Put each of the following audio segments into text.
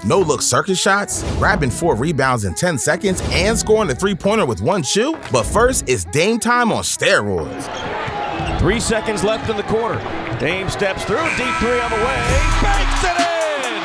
no-look circus shots, grabbing 4 rebounds in 10 seconds, and scoring a three-pointer with one shoe? But first, it's Dame time on steroids. 3 seconds left in the quarter. Dame steps through, deep three on the way, banks it in!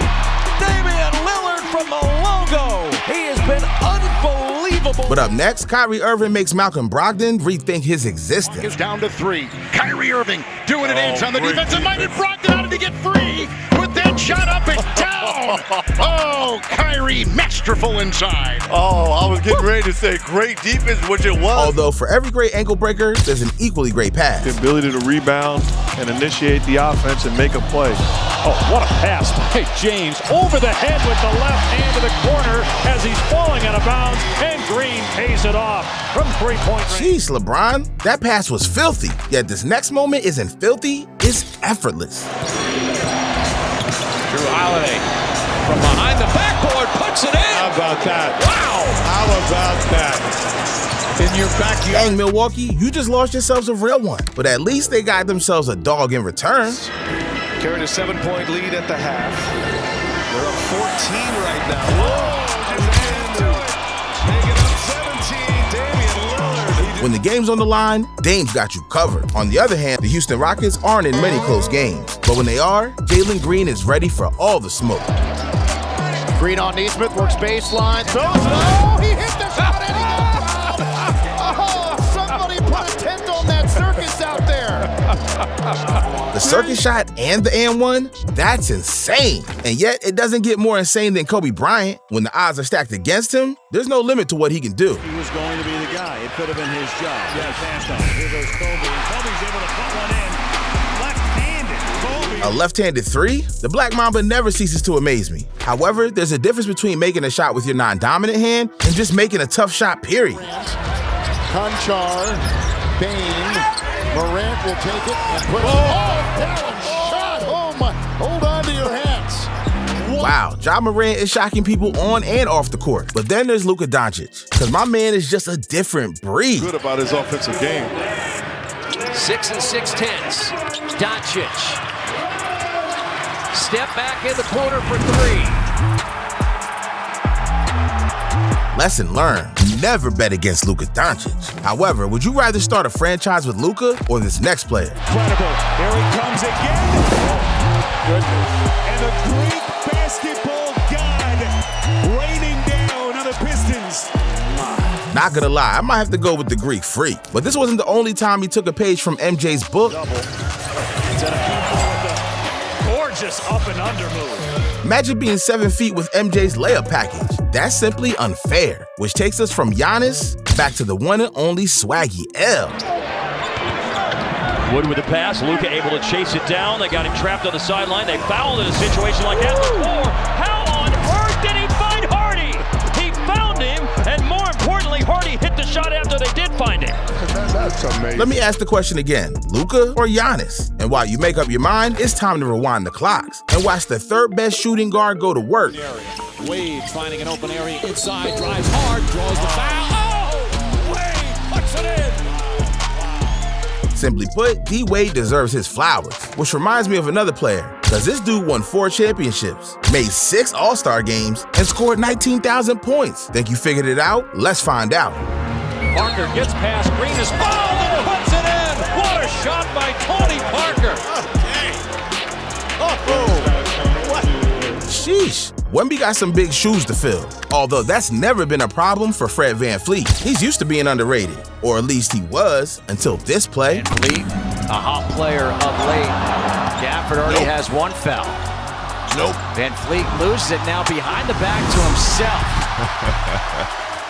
Damian Lillard from the logo! He has been unbelievable! But up next, Kyrie Irving makes Malcolm Brogdon rethink his existence. Is down to 3. Kyrie Irving doing it on the defensive minded. Brogdon how did he get free? With that shot up and down! Oh, Kyrie masterful inside. Oh, I was getting ready to say great defense, which it was. Although for every great ankle breaker, there's an equally great pass. The ability to rebound and initiate the offense and make a play. Oh, what a pass by James. Over the head with the left hand to the corner as he's falling out of bounds, and Green pays it off from three-point range. Jeez, LeBron, that pass was filthy. Yet this next moment isn't filthy, it's effortless. Drew Holiday from behind the backboard puts it in. How about that? Wow! How about that? In your backyard. Dang, Milwaukee, you just lost yourselves a real one. But at least they got themselves a dog in return. Carried a 7-point lead at the half. They're up 14 right now. Whoa! Make it up 17. Damian Lillard. When the game's on the line, Dame's got you covered. On the other hand, the Houston Rockets aren't in many close games. But when they are, Jalen Green is ready for all the smoke. Green on Neesmith, works baseline, throws it. Oh, he hit the shot and he got fouled. Oh, somebody put a tent on that Circus out there. The Circus shot and the and one, that's insane. And yet, it doesn't get more insane than Kobe Bryant. When the odds are stacked against him, there's no limit to what he can do. He was going to be the guy. It could have been his job. Yeah, passed on. Here goes Kobe, and Kobe's able to put one in. Left-handed. Kobe. A left-handed three? The Black Mamba never ceases to amaze me. However, there's a difference between making a shot with your non-dominant hand and just making a tough shot, period. Conchar, Bain, Morant will take it and put it. Oh, down shot! Oh my! Hold on to your hats. Wow, Ja Morant is shocking people on and off the court. But then there's Luka Doncic, because my man is just a different breed. Good about his offensive game. 6 6/10. Doncic. Step back in the corner for 3. Lesson learned, never bet against Luka Doncic. However, would you rather start a franchise with Luka or this next player? Incredible. Here he comes again. Oh, goodness. And the Greek basketball god raining down on the Pistons. Not gonna lie, I might have to go with the Greek Freak. But this wasn't the only time he took a page from MJ's book. Gorgeous up and under move. Imagine being 7 feet with MJ's layup package. That's simply unfair. Which takes us from Giannis back to the one and only Swaggy L. Wood with the pass. Luka able to chase it down. They got him trapped on the sideline. They fouled in a situation like that before. How on earth did he find Hardy? He found him, and more importantly, Hardy hit the shot after they did find him. That's amazing. Let me ask the question again. Luka or Giannis? And while you make up your mind, it's time to rewind the clocks and watch the third best shooting guard go to work. Wade finding an open area inside, drives hard, draws the foul. Oh! Wade puts it in! Simply put, D-Wade deserves his flowers, which reminds me of another player, because this dude won 4 championships, made 6 All-Star games, and scored 19,000 points. Think you figured it out? Let's find out. Parker gets past Green, is fouled and puts it in. What a shot by Tony Parker. Sheesh. Wemby got some big shoes to fill, although that's never been a problem for Fred VanVleet. He's used to being underrated, or at least he was, until this play. VanVleet, a hot player of late. Gafford already has 1 foul. VanVleet loses it now behind the back to himself.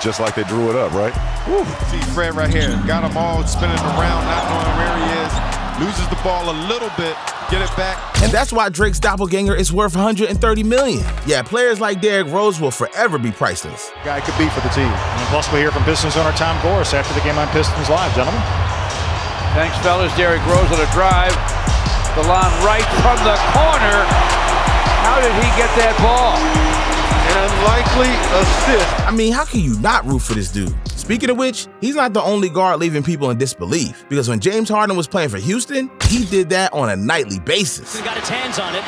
Just like they drew it up, right? Woo. See Fred right here. Got them all spinning around, not knowing where he is. Loses the ball a little bit, get it back. And that's why Drake's doppelganger is worth $130 million. Yeah, players like Derrick Rose will forever be priceless. Guy could be for the team. And plus, we hear from Pistons owner Tom Gorris after the game on Pistons Live, gentlemen. Thanks, fellas. Derrick Rose on a drive. The line right from the corner. How did he get that ball? An unlikely assist. I mean, how can you not root for this dude? Speaking of which, he's not the only guard leaving people in disbelief, because when James Harden was playing for Houston, he did that on a nightly basis. He got his hands on it.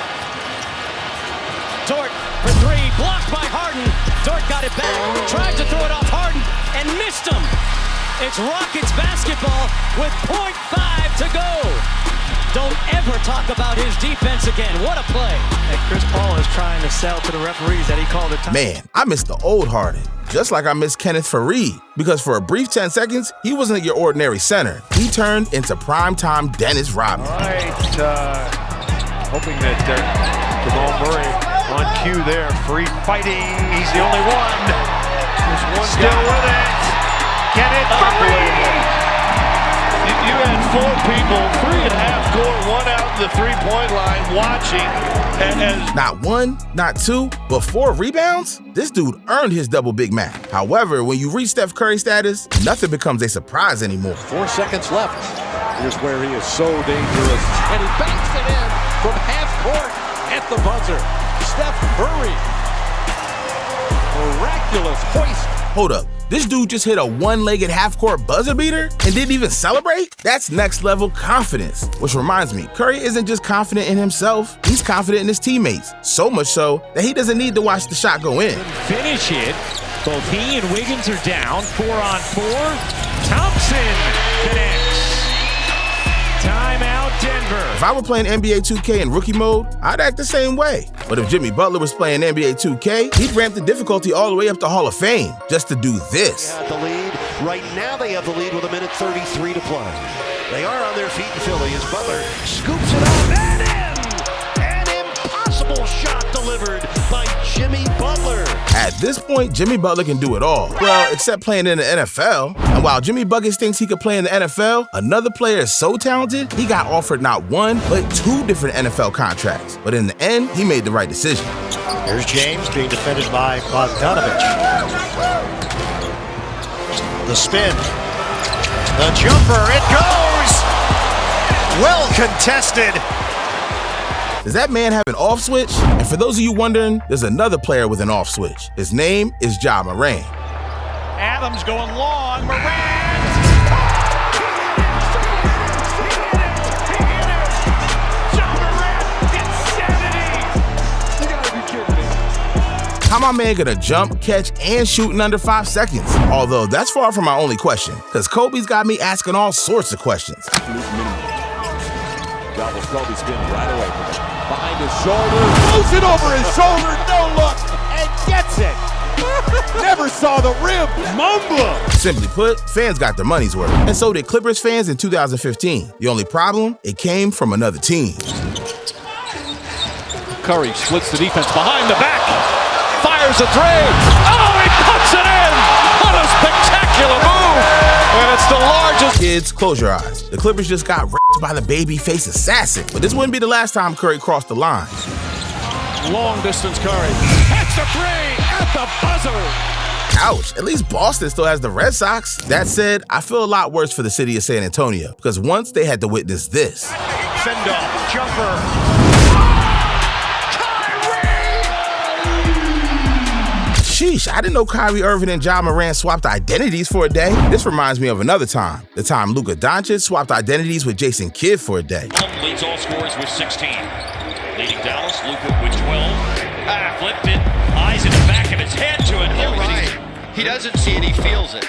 Tort for 3, blocked by Harden. Dort got it back, tried to throw it off Harden, and missed him. It's Rockets basketball with 0.5 to go. Don't ever talk about his defense again. What a play. And Chris Paul is trying to sell to the referees that he called a time. Man, I miss the old Harden, just like I miss Kenneth Faried, because for a brief 10 seconds, he wasn't your ordinary center. He turned into primetime Dennis Rodman. All right, hoping that Jamal Murray on cue there, free fighting. He's the only one. There's one still with it. Get it, Murray! You had 4 people, 3.5 score, 1 out in the three-point line watching. Not 1, not 2, but 4 rebounds? This dude earned his double Big Mac. However, when you reach Steph Curry status, nothing becomes a surprise anymore. 4 seconds left. Here's where he is so dangerous. And he banks it in from half court at the buzzer. Steph Curry. Miraculous hoist. Hold up, this dude just hit a one-legged half-court buzzer beater and didn't even celebrate? That's next-level confidence. Which reminds me, Curry isn't just confident in himself, he's confident in his teammates. So much so that he doesn't need to watch the shot go in. Finish it. Both he and Wiggins are down. 4-on-4. Thompson connects. Timeout, Denver. If I were playing NBA 2K in rookie mode, I'd act the same way. But if Jimmy Butler was playing NBA 2K, he'd ramp the difficulty all the way up to Hall of Fame just to do this. They have the lead. Right now they have the lead with 1:33 to play. They are on their feet in Philly as Butler scoops it up and in! An impossible shot delivered by Jimmy Butler. At this point, Jimmy Butler can do it all. Well, except playing in the NFL. And while Jimmy Buckets thinks he could play in the NFL, another player is so talented, he got offered not 1, but 2 different NFL contracts. But in the end, he made the right decision. Here's James being defended by Bogdanovich. The spin. The jumper, it goes! Well contested. Does that man have an off switch? And for those of you wondering, there's another player with an off switch. His name is Ja Morant. Adams going long. Morant! Ja Morant, insanity! You gotta be kidding me. How my man gonna jump, catch, and shoot in under 5 seconds? Although that's far from my only question, because Kobe's got me asking all sorts of questions. Gobbles Kobe spin right away from him. Behind his shoulder, throws it over his shoulder, no look, and gets it. Never saw the rim. Mamba. Simply put, fans got their money's worth, and so did Clippers fans in 2015. The only problem, it came from another team. Curry splits the defense behind the back, fires a three. Oh, he puts it in! What a spectacular move! And it's the largest. Kids, close your eyes. The Clippers just got ripped by the babyface assassin. But this wouldn't be the last time Curry crossed the line. Long distance Curry. Hits the three at the buzzer. Ouch, at least Boston still has the Red Sox. That said, I feel a lot worse for the city of San Antonio, because once they had to witness this. Send-off, jumper. Sheesh, I didn't know Kyrie Irving and Ja Morant swapped identities for a day. This reminds me of another time. The time Luka Doncic swapped identities with Jason Kidd for a day. Leads all scorers with 16. Leading Dallas, Luka with 12. Flipped it, eyes in the back of his head to it. You're right. He doesn't see it, he feels it.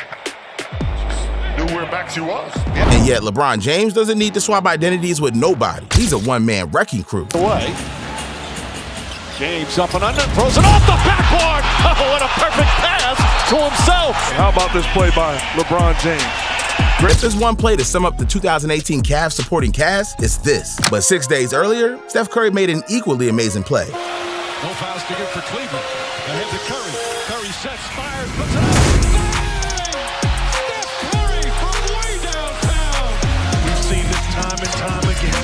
We're back to us. And yet LeBron James doesn't need to swap identities with nobody. He's a one-man wrecking crew. Away. James up and under, throws it off the backboard. Oh, what a perfect pass to himself. How about this play by LeBron James? If there's one play to sum up the 2018 Cavs supporting cast, it's this. But 6 days earlier, Steph Curry made an equally amazing play. No fouls to give for Cleveland. Ahead to Curry. Curry sets, fires, puts it up. Steph Curry from way downtown. We've seen this time and time again.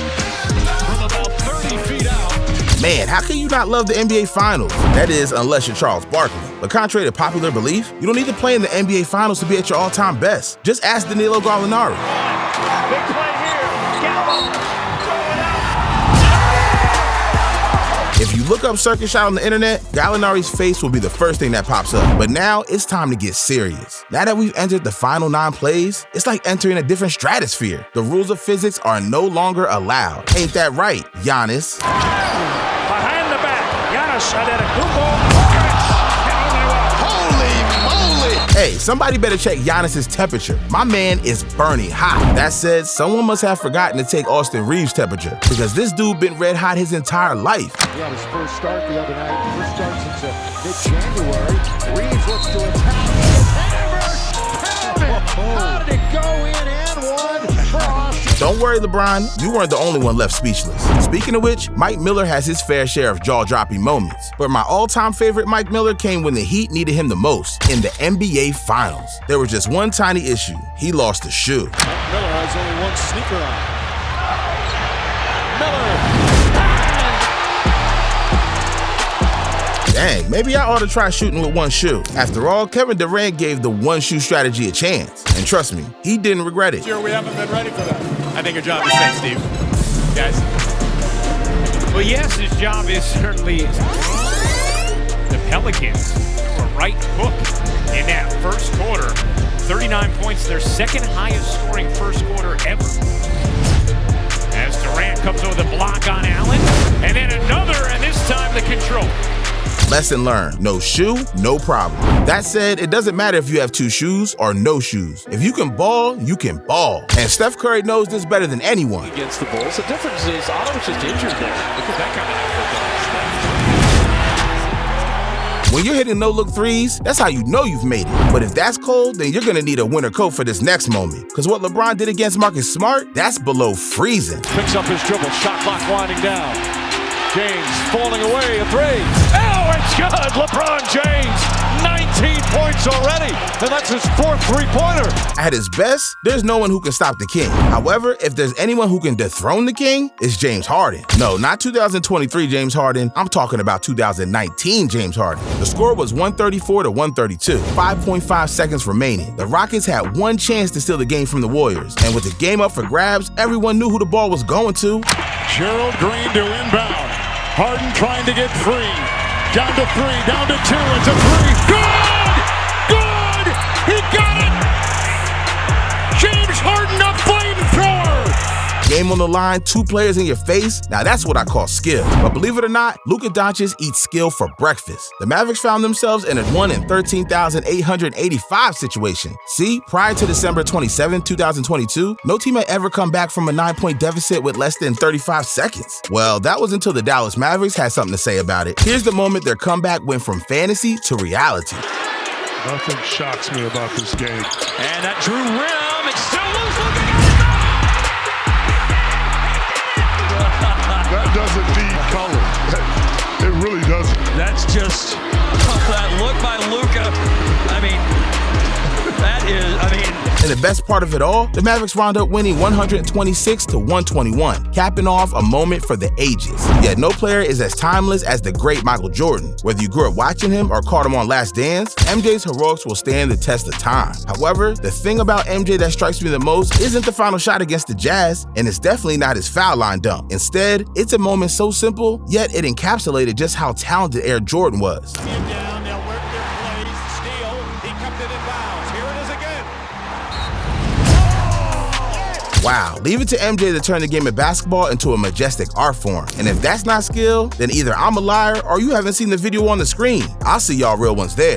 From about 30 feet out. Man, how can you not love the NBA Finals? That is, unless you're Charles Barkley. But contrary to popular belief, you don't need to play in the NBA Finals to be at your all-time best. Just ask Danilo Gallinari. Big play here. Gallo. If you look up Circus shot on the internet, Gallinari's face will be the first thing that pops up. But now it's time to get serious. Now that we've entered the final 9 plays, it's like entering a different stratosphere. The rules of physics are no longer allowed. Ain't that right, Giannis? Behind the back, Giannis Adetokounmpo. Hey, somebody better check Giannis' temperature. My man is burning hot. That said, someone must have forgotten to take Austin Reeves' temperature, because this dude been red hot his entire life. He had his first start the other night, first start since mid-January. Reeves looks to attack. How did it go in and one for Austin? Don't worry, LeBron, you weren't the only one left speechless. Speaking of which, Mike Miller has his fair share of jaw-dropping moments, but my all-time favorite Mike Miller came when the Heat needed him the most, in the NBA Finals. There was just one tiny issue. He lost a shoe. Miller has only one sneaker on. Dang, maybe I ought to try shooting with one shoe. After all, Kevin Durant gave the one-shoe strategy a chance. And trust me, he didn't regret it. Sure, we haven't been ready for that. I think your job is safe, Steve. Guys. Well, yes, his job is certainly the Pelicans were right hook in that first quarter. 39 points, their second highest scoring first quarter ever. As Durant comes over the block on Allen, and then another, and this time the control. Lesson learned, no shoe, no problem. That said, it doesn't matter if you have two shoes or no shoes. If you can ball, you can ball. And Steph Curry knows this better than anyone. Against the Bulls, the difference is Otto was just injured there. Look at that kind of effort. When you're hitting no-look threes, that's how you know you've made it. But if that's cold, then you're gonna need a winter coat for this next moment. Because what LeBron did against Marcus Smart, that's below freezing. Picks up his dribble, shot clock winding down. James falling away, a three. Oh, it's good! LeBron James, 19 points already, and that's his fourth three-pointer. At his best, there's no one who can stop the king. However, if there's anyone who can dethrone the king, it's James Harden. No, not 2023 James Harden. I'm talking about 2019 James Harden. The score was 134 to 132, 5.5 seconds remaining. The Rockets had one chance to steal the game from the Warriors, and with the game up for grabs, everyone knew who the ball was going to. Gerald Green to inbound. Harden trying to get free. Down to three, down to two, it's a three. Good! Good! He got it! James Harden, a flamethrower! Game on the line, two players in your face. Now that's what I call skill. But believe it or not, Luka Doncic eats skill for breakfast. The Mavericks found themselves in a 1 in 13,885 situation. See, prior to December 27, 2022, no team had ever come back from a 9-point deficit with less than 35 seconds. Well, that was until the Dallas Mavericks had something to say about it. Here's the moment their comeback went from fantasy to reality. Nothing shocks me about this game. And that Drew rim, it's still loose, looking at That doesn't need color. It really doesn't. That's just that look by Luka. I mean, that is, And the best part of it all, the Mavericks wound up winning 126 to 121, capping off a moment for the ages. Yet no player is as timeless as the great Michael Jordan. Whether you grew up watching him or caught him on Last Dance, MJ's heroics will stand the test of time. However, the thing about MJ that strikes me the most isn't the final shot against the Jazz, and it's definitely not his foul line dunk. Instead, it's a moment so simple, yet it encapsulated just how talented Air Jordan was. Down, they'll work their plays. Steal, he kept it in bounds. Here it is again. Wow, leave it to MJ to turn the game of basketball into a majestic art form. And if that's not skill, then either I'm a liar or you haven't seen the video on the screen. I'll see y'all real ones there.